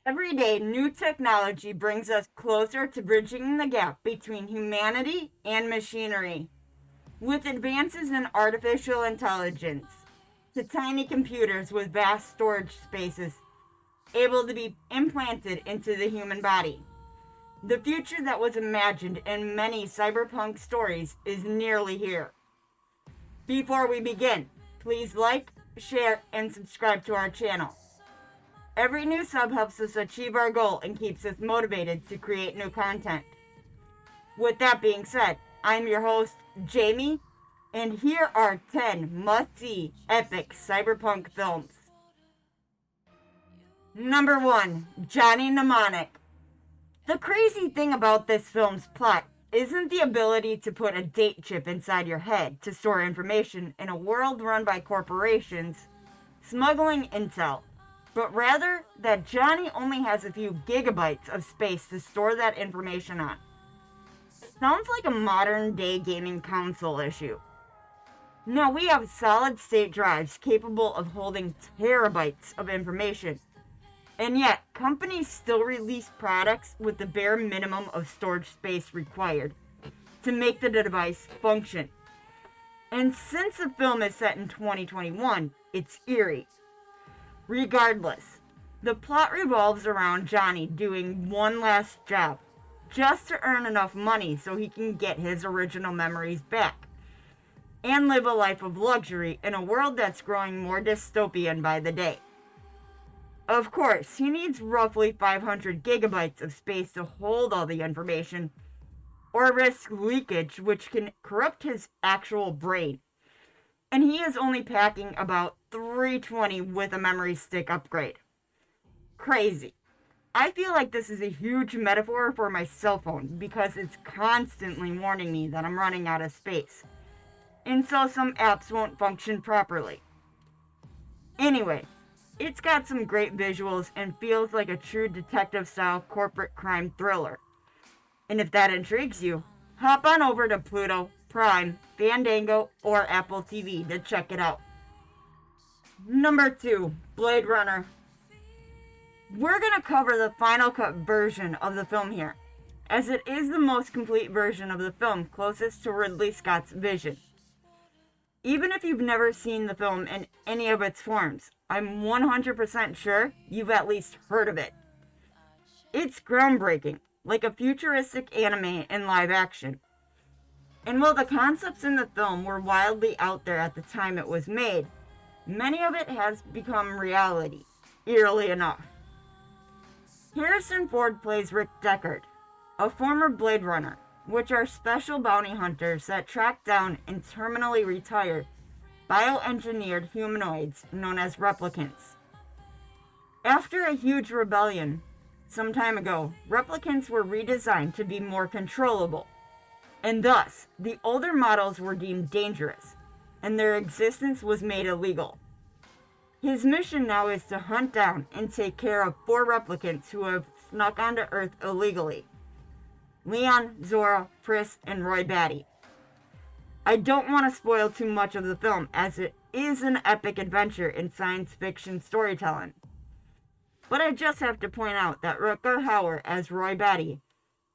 Every day, new technology brings us closer to bridging the gap between humanity and machinery. With advances in artificial intelligence, to tiny computers with vast storage spaces able to be implanted into the human body. The future that was imagined in many cyberpunk stories is nearly here. Before we begin, please like, share, and subscribe to our channel. Every new sub helps us achieve our goal and keeps us motivated to create new content. With that being said, I'm your host, Jamie, and here are 10 must-see epic cyberpunk films. Number 1. Johnny Mnemonic. The crazy thing about this film's plot isn't the ability to put a date chip inside your head to store information in a world run by corporations smuggling intel, but rather that Johnny only has a few gigabytes of space to store that information on. Sounds like a modern day gaming console issue. Now we have solid state drives capable of holding terabytes of information, and yet companies still release products with the bare minimum of storage space required to make the device function. And since the film is set in 2021, it's eerie. Regardless, the plot revolves around Johnny doing one last job, just to earn enough money so he can get his original memories back, and live a life of luxury in a world that's growing more dystopian by the day. Of course, he needs roughly 500 gigabytes of space to hold all the information, or risk leakage which can corrupt his actual brain. And he is only packing about 320 with a memory stick upgrade. Crazy. I feel like this is a huge metaphor for my cell phone because it's constantly warning me that I'm running out of space, and so some apps won't function properly. Anyway, it's got some great visuals and feels like a true detective-style corporate crime thriller. And if that intrigues you, hop on over to Pluto, Prime, Fandango, or Apple TV to check it out. Number 2. Blade Runner. We're going to cover the final cut version of the film here, as it is the most complete version of the film closest to Ridley Scott's vision. Even if you've never seen the film in any of its forms, I'm 100% sure you've at least heard of it. It's groundbreaking, like a futuristic anime in live action. And while the concepts in the film were wildly out there at the time it was made, many of it has become reality, eerily enough. Harrison Ford plays Rick Deckard, a former Blade Runner, which are special bounty hunters that track down and terminally retire bioengineered humanoids known as replicants. After a huge rebellion some time ago, replicants were redesigned to be more controllable, and thus the older models were deemed dangerous, and their existence was made illegal. His mission now is to hunt down and take care of 4 replicants who have snuck onto Earth illegally: Leon, Zora, Pris, and Roy Batty. I don't want to spoil too much of the film, as it is an epic adventure in science fiction storytelling. But I just have to point out that Rutger Hauer as Roy Batty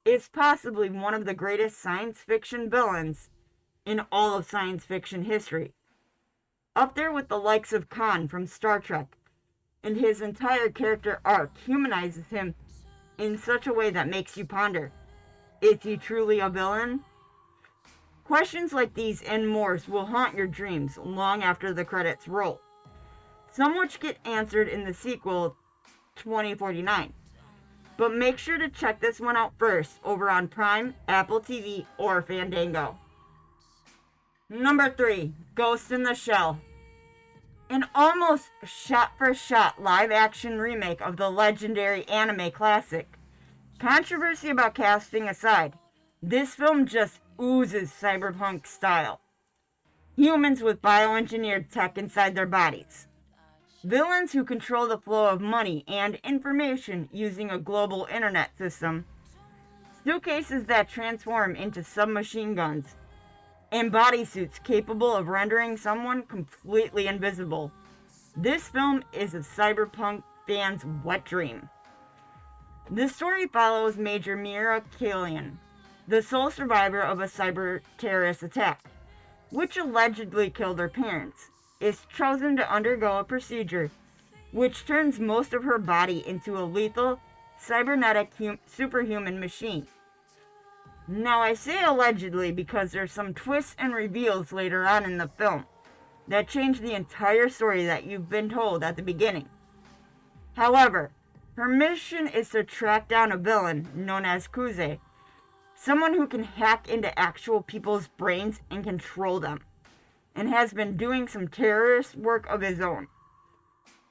is possibly one of the greatest science fiction villains in all of science fiction history. Up there with the likes of Khan from Star Trek, and his entire character arc humanizes him in such a way that makes you ponder, is he truly a villain? Questions like these and more will haunt your dreams long after the credits roll, some which get answered in the sequel 2049. But make sure to check this one out first over on Prime, Apple TV, or Fandango. Number 3. Ghost in the Shell. An almost shot-for-shot live-action remake of the legendary anime classic. Controversy about casting aside, this film just oozes cyberpunk style. Humans with bioengineered tech inside their bodies. Villains who control the flow of money and information using a global internet system. Suitcases that transform into submachine guns. And bodysuits capable of rendering someone completely invisible. This film is a cyberpunk fan's wet dream. The story follows Major Mira Killian, the sole survivor of a cyber terrorist attack, which allegedly killed her parents, is chosen to undergo a procedure which turns most of her body into a lethal, cybernetic superhuman machine. Now I say allegedly because there's some twists and reveals later on in the film that change the entire story that you've been told at the beginning. However, her mission is to track down a villain known as Kuze, someone who can hack into actual people's brains and control them, and has been doing some terrorist work of his own.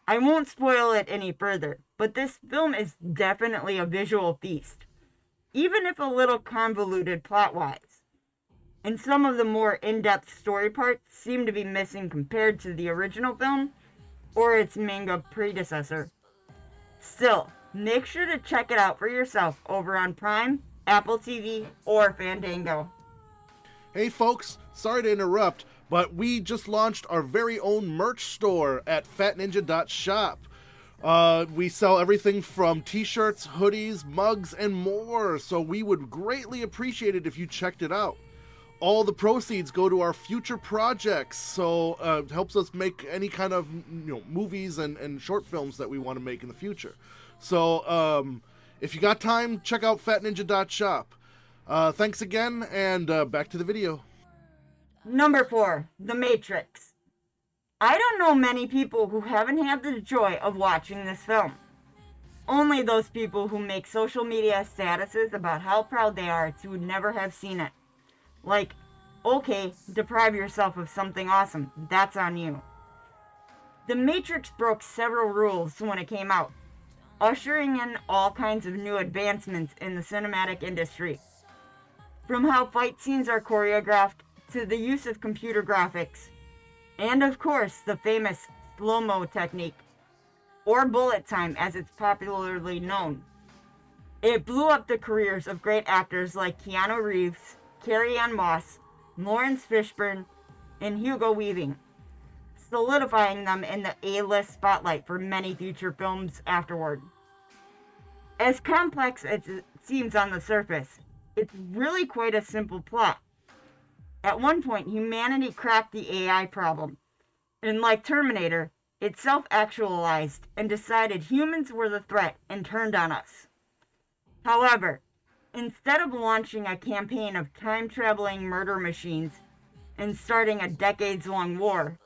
I won't spoil it any further, but this film is definitely a visual feast, even if a little convoluted plot-wise, and some of the more in-depth story parts seem to be missing compared to the original film or its manga predecessor. Still, make sure to check it out for yourself over on Prime, Apple TV, or Fandango. Hey folks, sorry to interrupt, but we just launched our very own merch store at fatninja.shop. We sell everything from t-shirts, hoodies, mugs, and more, so we would greatly appreciate it if you checked it out. All the proceeds go to our future projects, so it helps us make any kind of movies and short films that we want to make in the future. So if you got time, check out fatninja.shop. Thanks again, and back to the video. Number 4, The Matrix. I don't know many people who haven't had the joy of watching this film. Only those people who make social media statuses about how proud they are to never have seen it. Like, okay, deprive yourself of something awesome. That's on you. The Matrix broke several rules when it came out, ushering in all kinds of new advancements in the cinematic industry. From how fight scenes are choreographed, to the use of computer graphics, and of course the famous slow-mo technique, or bullet time as it's popularly known. It blew up the careers of great actors like Keanu Reeves, Carrie-Anne Moss, Lawrence Fishburne, and Hugo Weaving, solidifying them in the A-list spotlight for many future films afterward. As complex as it seems on the surface, it's really quite a simple plot. At one point, humanity cracked the AI problem, and like Terminator, it self-actualized and decided humans were the threat and turned on us. However, instead of launching a campaign of time-traveling murder machines and starting a decades-long war,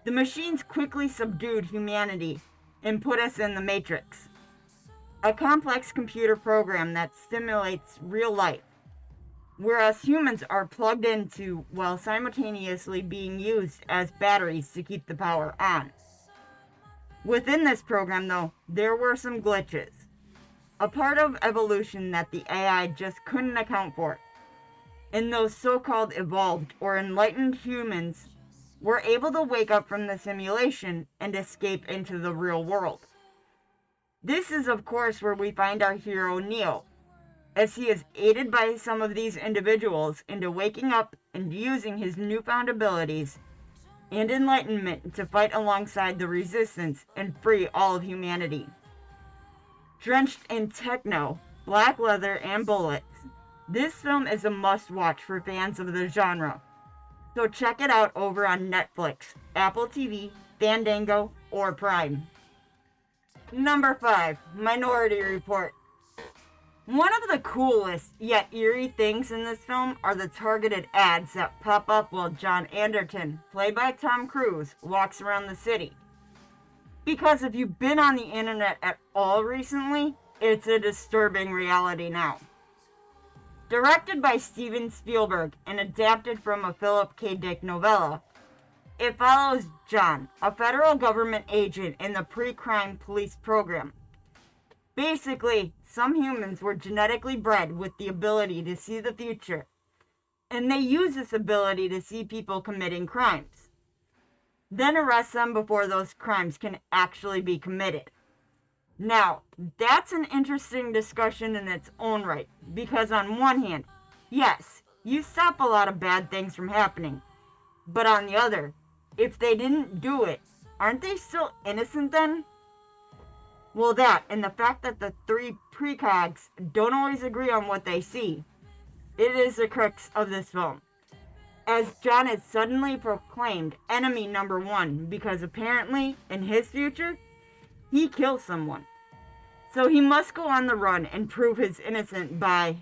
the machines quickly subdued humanity and put us in the Matrix, a complex computer program that simulates real life, where us humans are plugged into while simultaneously being used as batteries to keep the power on. Within this program, though, there were some glitches, a part of evolution that the AI just couldn't account for, and those so-called evolved or enlightened humans were able to wake up from the simulation and escape into the real world. This is, of course, where we find our hero Neo, as he is aided by some of these individuals into waking up and using his newfound abilities and enlightenment to fight alongside the resistance and free all of humanity. Drenched in techno, black leather, and bullets, this film is a must-watch for fans of the genre. So check it out over on Netflix, Apple TV, Fandango, or Prime. Number 5, Minority Report. One of the coolest yet eerie things in this film are the targeted ads that pop up while John Anderton, played by Tom Cruise, walks around the city. Because if you've been on the internet at all recently, it's a disturbing reality now. Directed by Steven Spielberg and adapted from a Philip K. Dick novella, it follows John, a federal government agent in the pre-crime police program. Basically, some humans were genetically bred with the ability to see the future, and they use this ability to see people committing crimes, then arrest them before those crimes can actually be committed. Now, that's an interesting discussion in its own right, because on one hand, yes, you stop a lot of bad things from happening, but on the other, if they didn't do it, aren't they still innocent then? Well, that, and the fact that the three precogs don't always agree on what they see, it is the crux of this film. As John is suddenly proclaimed enemy number one because apparently, in his future, he kills someone. So he must go on the run and prove his innocence by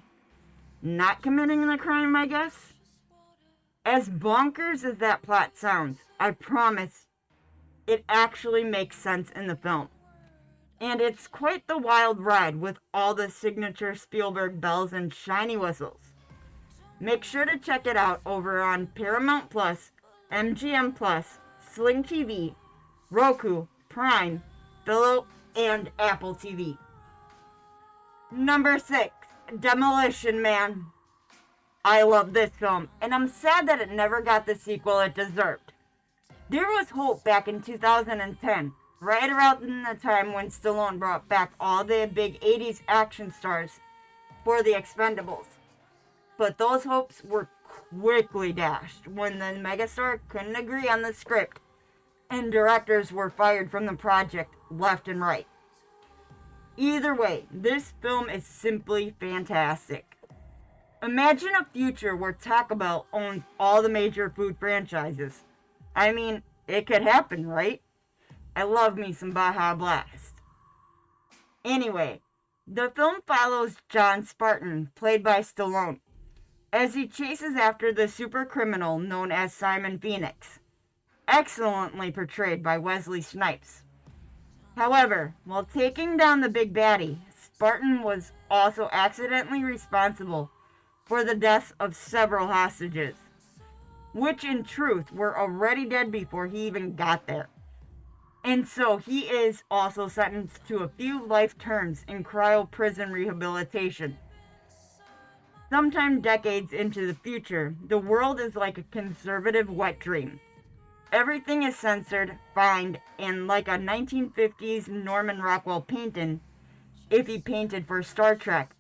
not committing the crime, I guess? As bonkers as that plot sounds, I promise it actually makes sense in the film. And it's quite the wild ride with all the signature Spielberg bells and shiny whistles. Make sure to check it out over on Paramount Plus, MGM Plus, Sling TV, Roku, Prime, Philo, and Apple TV. Number 6, Demolition Man. I love this film, and I'm sad that it never got the sequel it deserved. There was hope back in 2010, right around the time when Stallone brought back all the big 80s action stars for the Expendables. But those hopes were quickly dashed when the megastar couldn't agree on the script, and directors were fired from the project left and right. Either way, this film is simply fantastic. Imagine a future where Taco Bell owns all the major food franchises. I mean, it could happen, right? I love me some Baja Blast. Anyway, the film follows John Spartan, played by Stallone, as he chases after the super criminal known as Simon Phoenix, excellently portrayed by Wesley Snipes. However, while taking down the big baddie, Spartan was also accidentally responsible for the deaths of several hostages, which in truth were already dead before he even got there. And so he is also sentenced to a few life terms in cryo prison rehabilitation. Sometime decades into the future, the world is like a conservative wet dream. Everything is censored, fined, and like a 1950s Norman Rockwell painting, if he painted for Star Trek.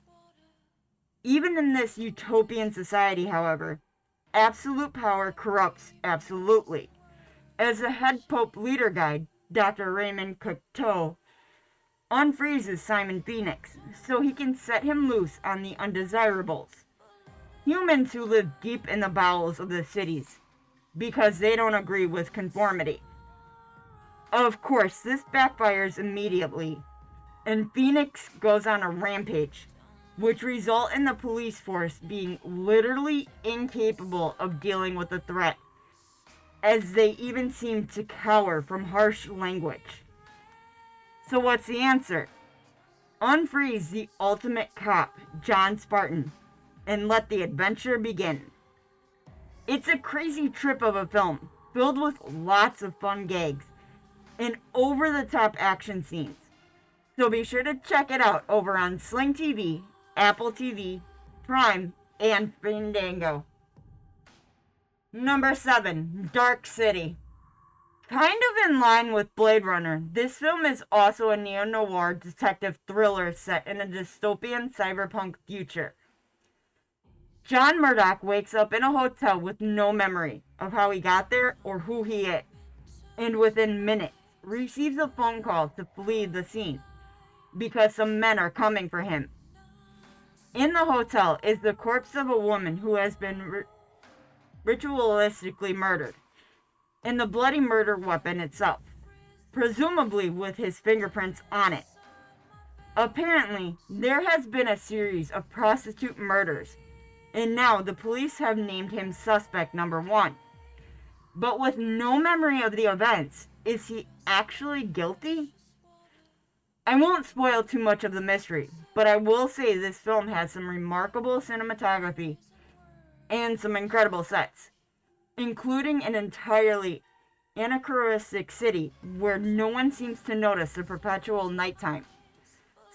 Even in this utopian society, however, absolute power corrupts absolutely. As the head Pope leader guide, Dr. Raymond Cocteau, unfreezes Simon Phoenix so he can set him loose on the undesirables, humans who live deep in the bowels of the cities, because they don't agree with conformity. Of course, this backfires immediately, and Phoenix goes on a rampage, which result in the police force being literally incapable of dealing with the threat, as they even seem to cower from harsh language. So what's the answer? Unfreeze the ultimate cop, John Spartan, and let the adventure begin. It's a crazy trip of a film, filled with lots of fun gags and over-the-top action scenes. So be sure to check it out over on Sling TV, Apple TV, Prime, and Fandango. Number 7, Dark City. Kind of in line with Blade Runner, this film is also a neo-noir detective thriller set in a dystopian cyberpunk future. John Murdoch wakes up in a hotel with no memory of how he got there or who he is, and within minutes receives a phone call to flee the scene because some men are coming for him. In the hotel is the corpse of a woman who has been ritualistically murdered, and the bloody murder weapon itself, presumably with his fingerprints on it. Apparently, there has been a series of prostitute murders, and now the police have named him suspect number 1. But with no memory of the events, is he actually guilty? I won't spoil too much of the mystery, but I will say this film has some remarkable cinematography and some incredible sets, including an entirely anachronistic city where no one seems to notice the perpetual nighttime.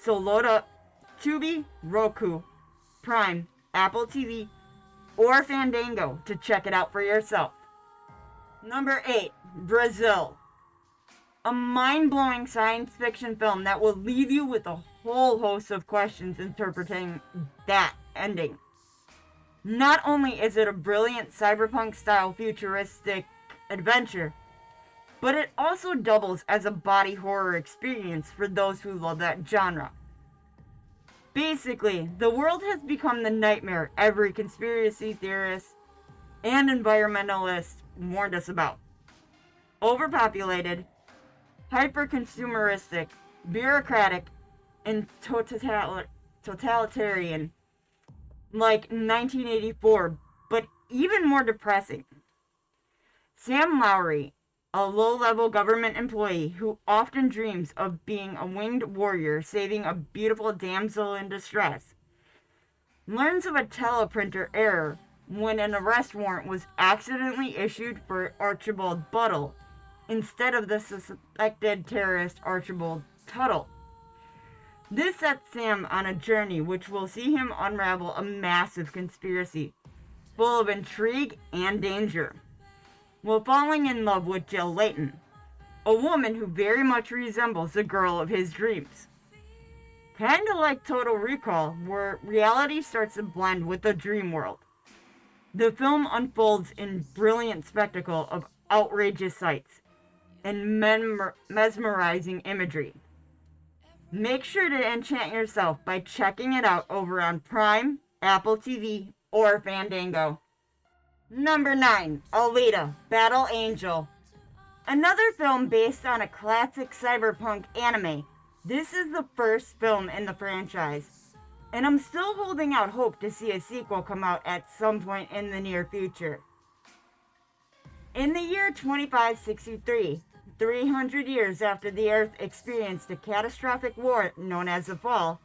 So load up Tubi, Roku, Prime, Apple TV, or Fandango to check it out for yourself. Number 8, Brazil. A mind-blowing science fiction film that will leave you with a whole host of questions interpreting that ending. Not only is it a brilliant cyberpunk-style futuristic adventure, but it also doubles as a body horror experience for those who love that genre. Basically, the world has become the nightmare every conspiracy theorist and environmentalist warned us about. Overpopulated, hyper-consumeristic, bureaucratic, and totalitarian, like 1984, but even more depressing. Sam Lowry, a low-level government employee who often dreams of being a winged warrior saving a beautiful damsel in distress, learns of a teleprinter error when an arrest warrant was accidentally issued for Archibald Buttle instead of the suspected terrorist Archibald Tuttle. This sets Sam on a journey which will see him unravel a massive conspiracy, full of intrigue and danger, while falling in love with Jill Layton, a woman who very much resembles the girl of his dreams. Kinda like Total Recall, where reality starts to blend with the dream world. The film unfolds in brilliant spectacle of outrageous sights and mesmerizing imagery. Make sure to enchant yourself by checking it out over on Prime, Apple TV, or Fandango. Number 9, Alita, Battle Angel. Another film based on a classic cyberpunk anime. This is the first film in the franchise, and I'm still holding out hope to see a sequel come out at some point in the near future. In the year 2563, 300 years after the Earth experienced a catastrophic war known as the Fall,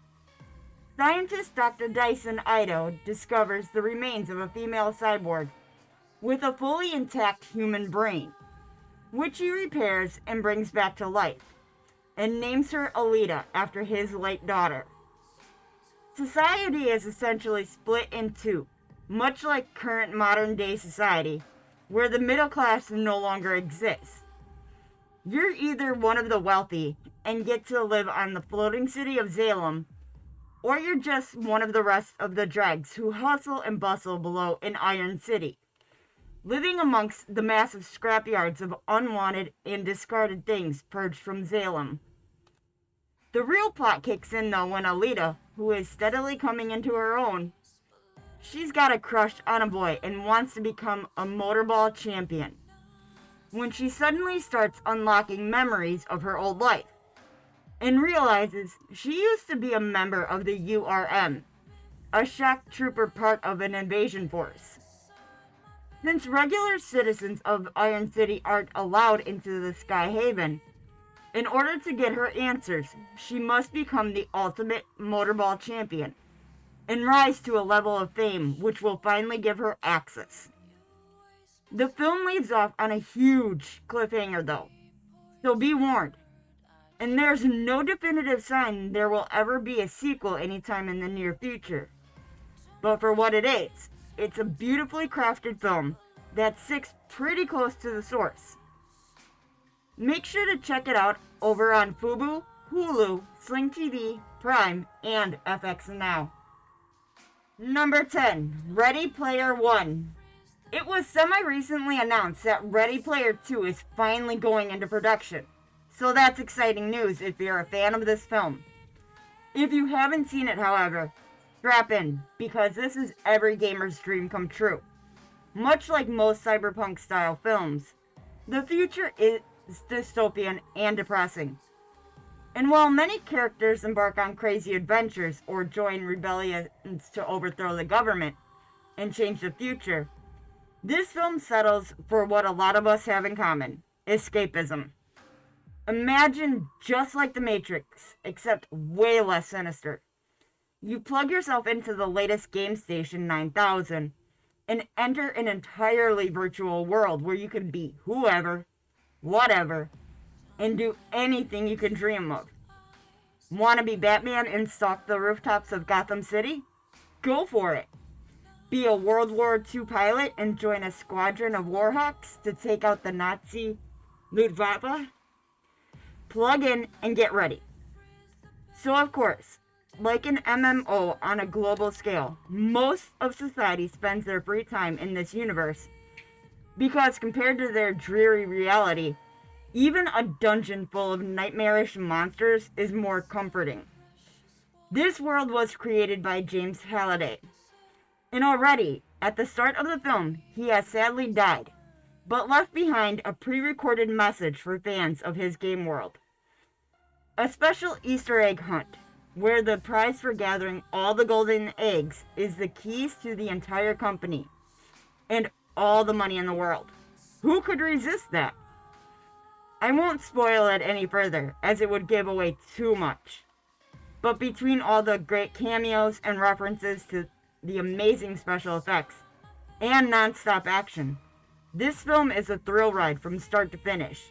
scientist Dr. Dyson Ido discovers the remains of a female cyborg with a fully intact human brain, which he repairs and brings back to life, and names her Alita after his late daughter. Society is essentially split in two, much like current modern-day society, where the middle class no longer exists. You're either one of the wealthy and get to live on the floating city of Salem, or you're just one of the rest of the dregs who hustle and bustle below in Iron City, living amongst the massive scrapyards of unwanted and discarded things purged from Salem. The real plot kicks in though when Alita, who is steadily coming into her own, she's got a crush on a boy and wants to become a motorball champion, when she suddenly starts unlocking memories of her old life, and realizes she used to be a member of the URM, a shock trooper part of an invasion force. Since regular citizens of Iron City aren't allowed into the Sky Haven, in order to get her answers, she must become the ultimate motorball champion, and rise to a level of fame which will finally give her access. The film leaves off on a huge cliffhanger though, so be warned. And there's no definitive sign there will ever be a sequel anytime in the near future. But for what it is, it's a beautifully crafted film that sticks pretty close to the source. Make sure to check it out over on Fubu, Hulu, Sling TV, Prime, and FX Now. Number 10, Ready Player One. It was semi-recently announced that Ready Player 2 is finally going into production, so that's exciting news if you're a fan of this film. If you haven't seen it, however, strap in, because this is every gamer's dream come true. Much like most cyberpunk-style films, the future is dystopian and depressing. And while many characters embark on crazy adventures or join rebellions to overthrow the government and change the future, this film settles for what a lot of us have in common: escapism. Imagine just like The Matrix, except way less sinister. You plug yourself into the latest game station 9000 and enter an entirely virtual world where you can be whoever, whatever, and do anything you can dream of. Want to be Batman and stalk the rooftops of Gotham City? Go for it. Be a World War II pilot and join a squadron of Warhawks to take out the Nazi Luftwaffe? Plug in and get ready. So of course, like an MMO on a global scale, most of society spends their free time in this universe because compared to their dreary reality, Even a dungeon full of nightmarish monsters is more comforting. This world was created by James Halliday, and already, at the start of the film, he has sadly died, but left behind a pre-recorded message for fans of his game world. A special Easter egg hunt, where the prize for gathering all the golden eggs is the keys to the entire company, and all the money in the world. Who could resist that? I won't spoil it any further, as it would give away too much. But between all the great cameos and references to the amazing special effects and non-stop action, this film is a thrill ride from start to finish.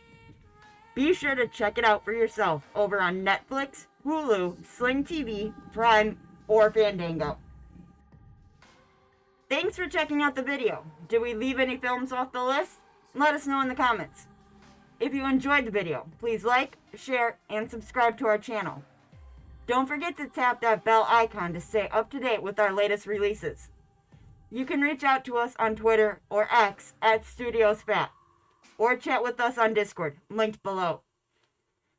Be sure to check it out for yourself over on Netflix, Hulu, Sling TV, Prime, or Fandango. Thanks for checking out the video. Did we leave any films off the list? Let us know in the comments. If you enjoyed the video, please like, share, and subscribe to our channel. Don't forget to tap that bell icon to stay up to date with our latest releases. You can reach out to us on Twitter or X at StudiosFat, or chat with us on Discord, linked below.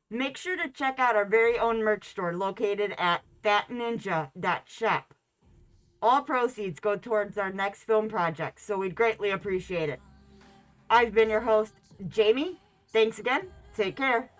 Make sure to check out our very own merch store located at fatninja.shop. All proceeds go towards our next film project, so we'd greatly appreciate it. I've been your host, Jamie. Thanks again. Take care.